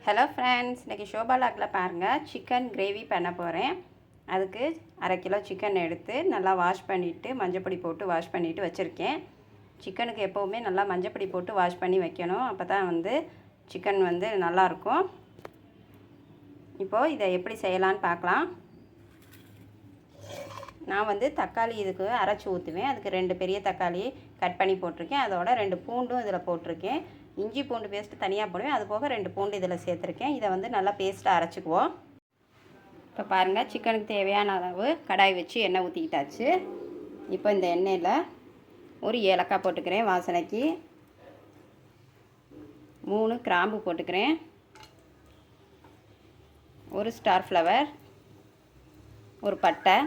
Hello friends, இன்றைக்கி ஷோபாலாக்கில் பாருங்கள் chicken gravy பண்ண போகிறேன். அதுக்கு 1/2 கிலோ சிக்கன் எடுத்து நல்லா வாஷ் பண்ணிவிட்டு மஞ்சப்பொடி போட்டு வாஷ் பண்ணிவிட்டு வச்சுருக்கேன். சிக்கனுக்கு எப்போவுமே நல்லா மஞ்சப்பொடி போட்டு வாஷ் பண்ணி வைக்கணும், அப்போ தான் சிக்கன் நல்லாயிருக்கும். இப்போது இதை எப்படி செய்யலான்னு பார்க்கலாம். நான் தக்காளி இதுக்கு அரைச்சி ஊற்றுவேன். அதுக்கு 2 பெரிய தக்காளி கட் பண்ணி போட்டிருக்கேன். அதோட 2 பூண்டும் இதில் போட்டிருக்கேன். இஞ்சி பூண்டு பேஸ்ட்டு தனியாக போடுவேன். அது போக 2 பூண்டு இதில் சேர்த்துருக்கேன். இதை நல்லா பேஸ்ட்டாக அரைச்சிக்குவோம். இப்போ பாருங்கள், சிக்கனுக்கு தேவையான அளவு கடாய் வச்சு எண்ணெய் ஊற்றிக்கிட்டாச்சு. இப்போ இந்த எண்ணெயில் ஒரு ஏலக்காய் போட்டுக்கிறேன் வாசனைக்கு. 3 கிராம்பு போட்டுக்கிறேன். ஒரு ஸ்டார் ஃப்ளவர், ஒரு பட்டை,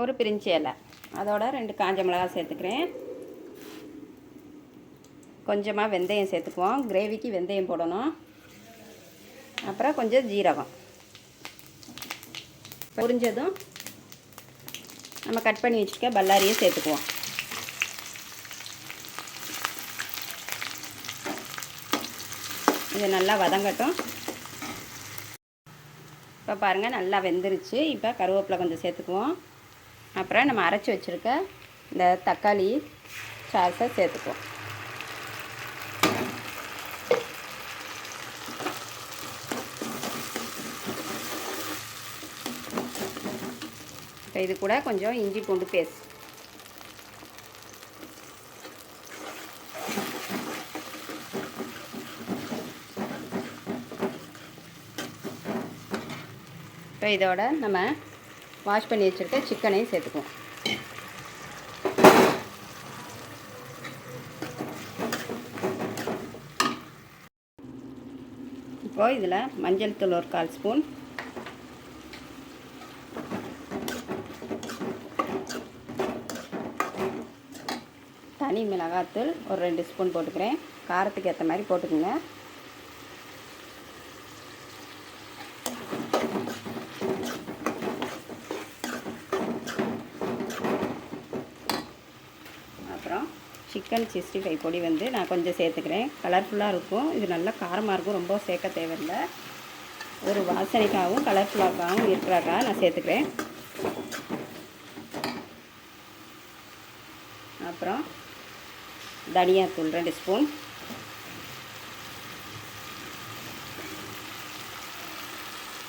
ஒரு பிரிஞ்சி இலை, அதோட 2 காஞ்ச மிளகாய் சேர்த்துக்கிறேன். கொஞ்சமாக வெந்தயம் சேர்த்துக்குவோம், கிரேவிக்கு வெந்தயம் போடணும். அப்புறம் கொஞ்சம் ஜீரகம். பொரிஞ்சதும் நம்ம கட் பண்ணி வச்சுக்க பல்லாரியை சேர்த்துக்குவோம். இது நல்லா வதங்கட்டும். இப்போ பாருங்கள், நல்லா வெந்துருச்சு. இப்போ கருவேப்பிலை கொஞ்சம் சேர்த்துக்குவோம். அப்புறம் நம்ம அரைச்சி வச்சுருக்க இந்த தக்காளி சாஸை சேர்த்துக்குவோம். இப்போ இது கூட கொஞ்சம் இஞ்சி பூண்டு பேஸ்ட், இப்போ இதோட நம்ம வாஷ் பண்ணி வச்சுருக்க சிக்கனையும் சேர்த்துக்குவோம். இப்போது இதில் மஞ்சள் தூள் ஒரு 1/4 ஸ்பூன், தனி மிளகாத்தூள் ஒரு 2 ஸ்பூன் போட்டுக்கிறேன். காரத்துக்கு ஏற்ற மாதிரி போட்டுக்கோங்க. அப்புறம் சிக்கன் 65 பொடி நான் கொஞ்சம் சேர்த்துக்கிறேன். கலர்ஃபுல்லாக இருக்கும். இது நல்லா காரமாக இருக்கும், ரொம்ப சேர்க்க தேவையில்லை. ஒரு வாசனைக்காகவும் கலர்ஃபுல்லாகவும் இருக்கிறக்காக நான் சேர்த்துக்கிறேன். அப்புறம் தனியாத்தூள் 2 ஸ்பூன்,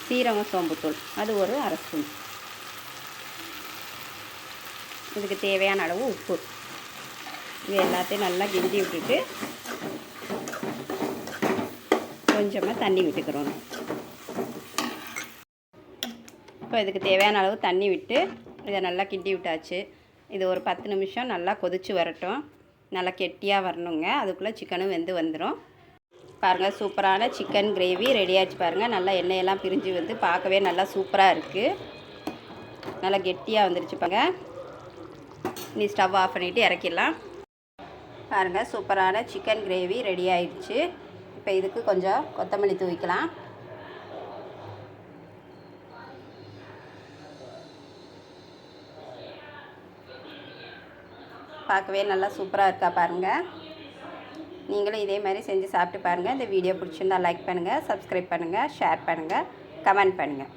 சீரகம் சோம்புத்தூள் அது ஒரு 1/2 ஸ்பூன். இதுக்கு தேவையான அளவு உப்பு. இது எல்லாத்தையும் நல்லா கிண்டி விட்டுட்டு கொஞ்சமாக தண்ணி விட்டுக்கிறோம். இப்போ இதுக்கு தேவையான அளவு தண்ணி விட்டு இதை நல்லா கிண்டி விட்டாச்சு. இது ஒரு 10 நிமிஷம் நல்லா கொதித்து வரட்டும். நல்லா கெட்டியாக வரணுங்க. அதுக்குள்ளே சிக்கனும் வெந்து வந்துடும். பாருங்கள், சூப்பரான சிக்கன் கிரேவி ரெடி ஆகிடுச்சு. பாருங்கள், நல்லா எண்ணெயெல்லாம் பிரிஞ்சு பார்க்கவே நல்லா சூப்பராக இருக்குது. நல்லா கெட்டியாக வந்துருச்சு. பாருங்கள், நீ ஸ்டவ் ஆஃப் பண்ணிவிட்டு இறக்கிடலாம். பாருங்கள், சூப்பரான சிக்கன் கிரேவி ரெடி ஆகிடுச்சு. இப்போ இதுக்கு கொஞ்சம் கொத்தமல்லி தூவிக்கலாம். பார்க்கவே நல்லா சூப்பராக இருக்கா பாருங்கள். நீங்களும் இதே மாதிரி செஞ்சு சாப்பிட்டு பாருங்கள். இந்த வீடியோ பிடிச்சிருந்தால் லைக் பண்ணுங்கள், சப்ஸ்கிரைப் பண்ணுங்கள், ஷேர் பண்ணுங்கள், கமெண்ட் பண்ணுங்கள்.